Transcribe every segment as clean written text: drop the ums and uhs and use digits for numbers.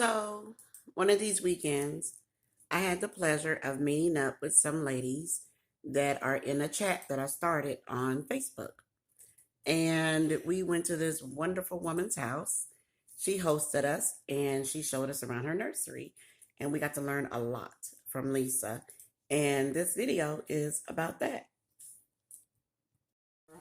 So, one of these weekends, I had the pleasure of meeting up with some ladies that are in a chat that I started on Facebook. And we went to this wonderful woman's house. She hosted us and she showed us around her nursery. And we got to learn a lot from Lisa. And this video is about that.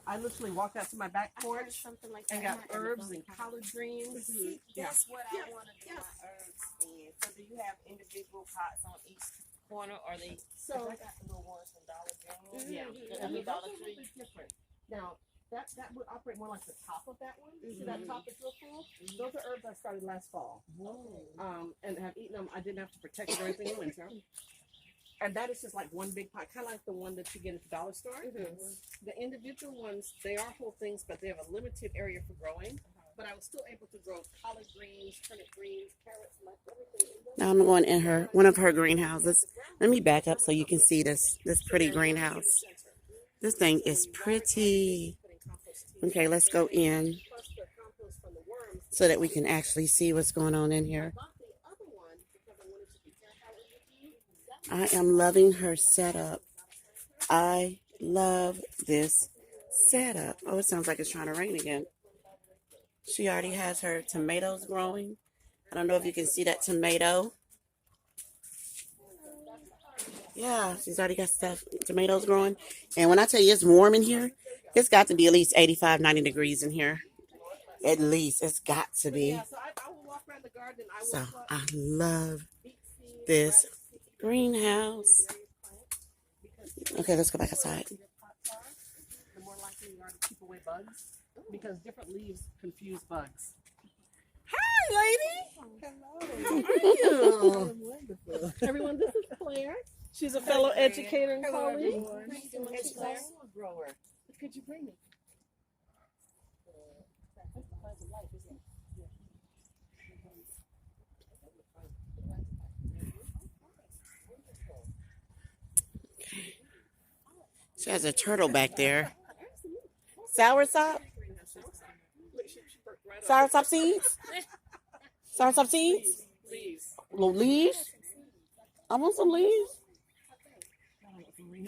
I literally walked out to my back porch and got herbs and collard greens. That's what I want to do my herbs in. So do you have individual pots on each corner, or they? So I got the little ones from Dollar General. yeah, I mean those Dollar are a Tree. little bit different. Now that would operate more like the top of that one. See that top is real full. Those are herbs I started last fall. And have eaten them. I didn't have to protect it or anything in winter. And that is just like one big pot, kind of like the one that you get at the dollar store. The individual ones, they are whole things, but they have a limited area for growing. But I was still able to grow collard greens, turnip greens, carrots, everything. Now I'm going in one of her greenhouses. Let me back up so you can see this pretty greenhouse. This thing is pretty. Okay, let's go in so that we can actually see what's going on in here. I am loving her setup. I love this setup. Oh, it sounds like it's trying to rain again. She already has her tomatoes growing. I don't know if you can see that tomato. Yeah, she's already got tomatoes growing. And when I tell you it's warm in here, it's got to be at least 85, 90 degrees in here. At least. It's got to be. So I love this greenhouse. Okay, let's go back outside. The more likely you are to keep away bugs, because different leaves confuse bugs. Hi, lady. Hello. How are you? Wonderful. Everyone, this is Claire. She's a fellow educator and colleague. And she's also a grower. What could you bring me? She has a turtle back there. Soursop? Soursop seeds? Soursop seeds? Leaves. Little leaves? I want some leaves.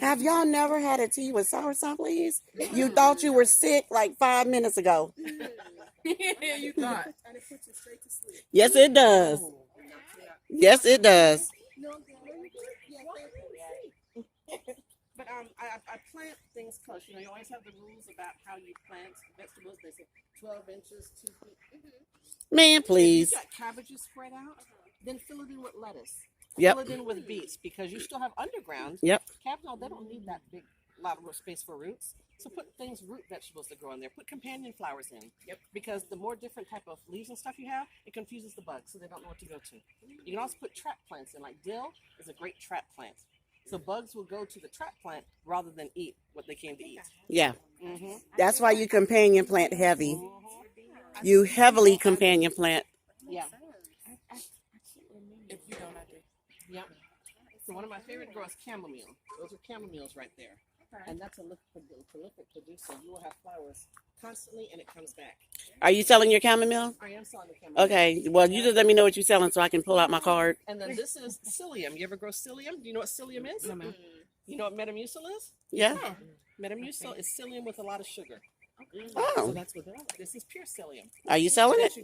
Have y'all never had a tea with soursop leaves? You thought you were sick like 5 minutes ago. You thought. And it puts you straight to sleep. Yes, it does. Yes, it does. But I plant things close. You know, you always have the rules about how you plant vegetables. They say 12 inches, 2 feet. Man, please. If you've got cabbages spread out, then fill it in with lettuce. Yep. Fill it in with beets, because you still have underground. Yep. Cabbage, they don't need that big lot of space for roots. So put root vegetables that grow in there. Put companion flowers in. Yep. Because the more different type of leaves and stuff you have, it confuses the bugs, so they don't know what to go to. You can also put trap plants in. Like dill is a great trap plant. So bugs will go to the trap plant rather than eat what they came to eat. Yeah. That's why you companion plant heavy. You heavily companion plant. Yeah. If you don't, I do. Yep. So one of my favorite grows chamomile. Those are chamomiles right there. And that's a prolific producer. You will have flowers constantly, and it comes back. Are you selling your chamomile? I am selling the chamomile. Okay. Well, you just let me know what you're selling so I can pull out my card. And then this is psyllium. You ever grow psyllium? Do you know what psyllium is? No, ma'am. You know what Metamucil is? Yeah. Metamucil is psyllium with a lot of sugar. Oh. So that's what they're like. This is pure psyllium. Are you selling it?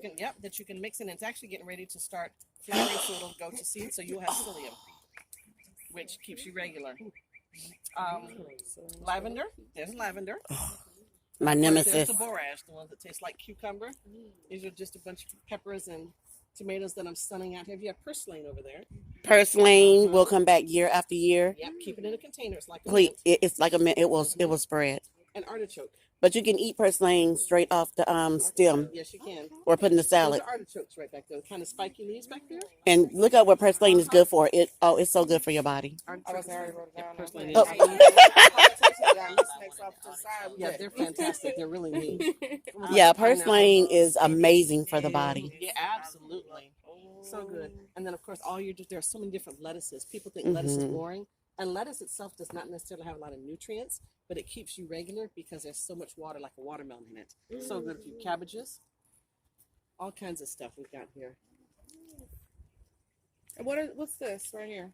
That you can mix in. It's actually getting ready to start flowering, so it'll go to seed. So you'll have psyllium, which keeps you regular. Lavender. There's lavender. My nemesis. There's the borage, the ones that taste like cucumber. These are just a bunch of peppers and tomatoes that I'm sunning out here. You have purslane over there. Purslane will come back year after year. Yep, keep it in a container. It's like It's like a mint. It will spread. an artichoke. But you can eat purslane straight off the stem. Yes, you can. Or put in the salad. Those are artichokes right back there. Kind of spiky leaves back there. And look up what purslane is good for. It's so good for your body. Purslane. Oh. Yeah, they're fantastic. They're really neat. Yeah, purslane is amazing for the body. Yeah, absolutely. So good. And then, of course, there are so many different lettuces. People think lettuce is boring. And lettuce itself does not necessarily have a lot of nutrients, but it keeps you regular because there's so much water, like a watermelon in it. So good for you. Cabbages, all kinds of stuff we've got here. What's this right here?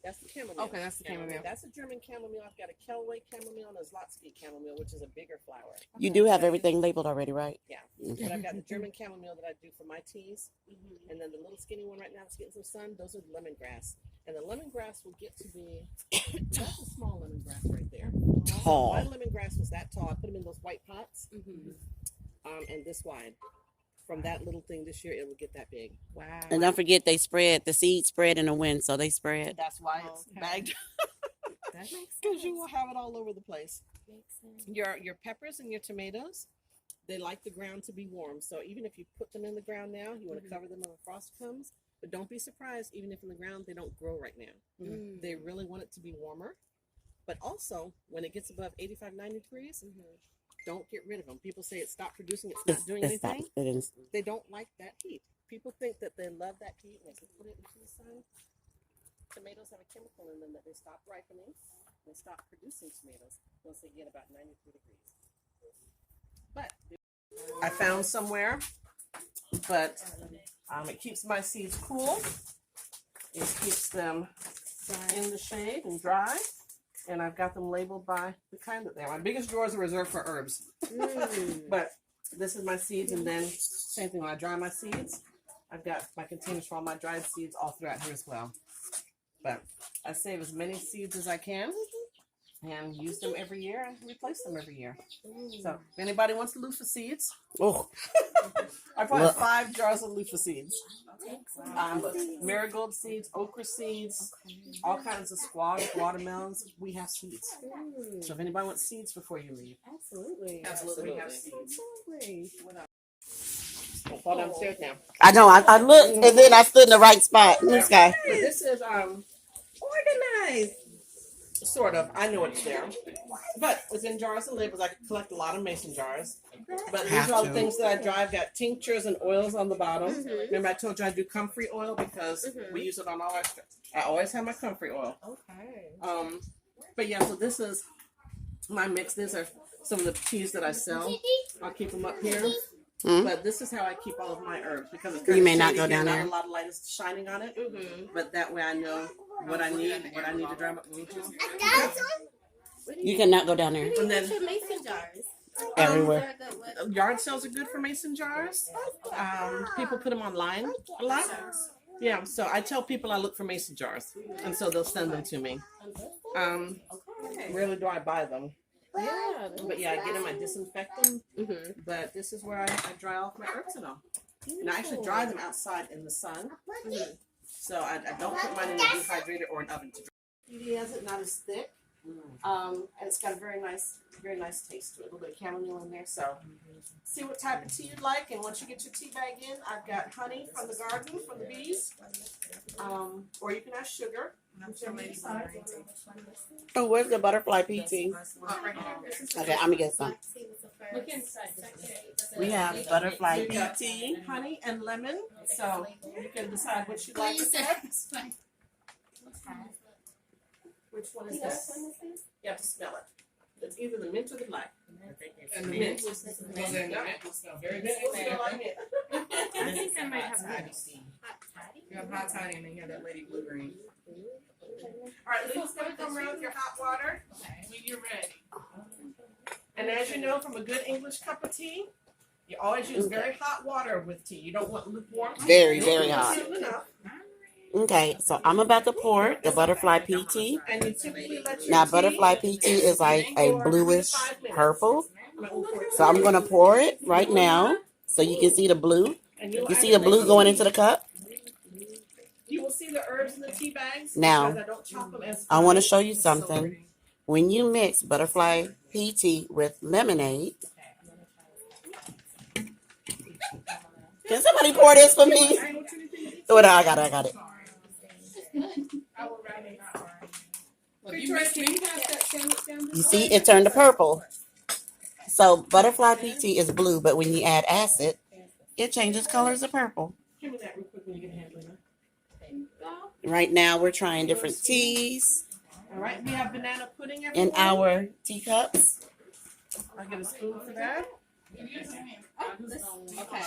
That's the chamomile. Okay, that's the chamomile. That's a German chamomile. I've got a Kellaway chamomile and a Zlotsky chamomile, which is a bigger flower. You do have everything labeled already, right? Yeah. Okay. But I've got the German chamomile that I do for my teas. And then the little skinny one right now that's getting some sun, those are lemongrass. And the lemongrass will get to be, that's a small lemongrass right there. Tall. My lemongrass was that tall. I put them in those white pots. And this wide. From that little thing this year, it will get that big. Wow. And don't forget, the seeds spread in the wind, so they spread. That's why it's bagged. That makes sense. Because you will have it all over the place. Makes sense. Your peppers and your tomatoes, they like the ground to be warm. So even if you put them in the ground now, you want to cover them when the frost comes. But don't be surprised, even if in the ground they don't grow right now. They really want it to be warmer. But also, when it gets above 85, 90 degrees, don't get rid of them. People say it stopped producing, it's not doing anything. They don't like that heat. People think that they love that heat and they can put it into the sun. Tomatoes have a chemical in them that they stop ripening. They stop producing tomatoes once they get about 93 degrees. But I found somewhere, but it keeps my seeds cool. It keeps them in the shade and dry. And I've got them labeled by the kind that they are. My biggest drawers are reserved for herbs. But this is my seeds, and then same thing when I dry my seeds. I've got my containers for all my dried seeds all throughout here as well. But I save as many seeds as I can and use them every year and replace them every year. So if anybody wants loofah seeds, I probably have 5 jars of loofah seeds. Marigold seeds, okra seeds, all kinds of squash, watermelons. We have seeds. So if anybody wants seeds before you leave, Absolutely. we have seeds. I'll fall downstairs now. I know. I looked, and then I stood in the right spot. This guy. But this is organized. Sort of. I know it's there. But it's in jars and labels. I collect a lot of mason jars. But these are all the things that I dry. I've got tinctures and oils on the bottom. Remember I told you I do comfrey oil because we use it on all our stuff. I always have my comfrey oil. Okay. But yeah, so this is my mix. These are some of the teas that I sell. I'll keep them up here. But this is how I keep all of my herbs because it's You may not shady go here, down not there. a lot of light is shining on it. But that way I know what I need to dry my. You cannot go down there. And then Mason jars. Everywhere. yard sales are good for mason jars. People put them online a lot. Yeah, so I tell people I look for mason jars, and so they'll send them to me. Rarely do I buy them. Yeah. But yeah, I get them, I disinfect them. But this is where I dry off my herbs and all. And I actually dry them outside in the sun. So I don't put mine in a dehydrator or an oven to dry. It has it not as thick. And it's got a very nice taste to it. A little bit of chamomile in there. So see what type of tea you'd like. And once you get your tea bag in, I've got honey from the garden, from the bees. Or you can have sugar. Oh, where's the butterfly PT? Okay, I'm gonna get some. We have butterfly PT. Honey and lemon. So you can decide what you like. Which one is this? You have to smell it. It's either the mint or the black. And the mint will smell very good. I think I might have Toddy. You have hot toddy and then you have that lady blue green. Alright, Lisa's gonna come around with your hot water When you're ready. and as you know from a good English cup of tea, you always use very hot water with tea. You don't want lukewarm. Very, very hot. Soon enough. Okay, so I'm about to pour the butterfly PT. And you typically let your Now, tea butterfly PT is like a for bluish 3 to 5 minutes. purple. We'll pour it So I'm gonna pour it right now, so you can see the blue. and you'll You see the blue actually going see- into the cup. You will see the herbs in the tea bags. Now, because I don't chop them as I want to fine. show you something. When you mix butterfly PT with lemonade, can somebody pour this for me? Oh, no, I got it. You see, it turned to purple. So butterfly PT is blue, but when you add acid, it changes colors to purple. Give me that real quick when you get a hand, Lena. Right now, we're trying different teas All right, we have banana pudding in everyone. our teacups. I'll get a spoon for that. Okay.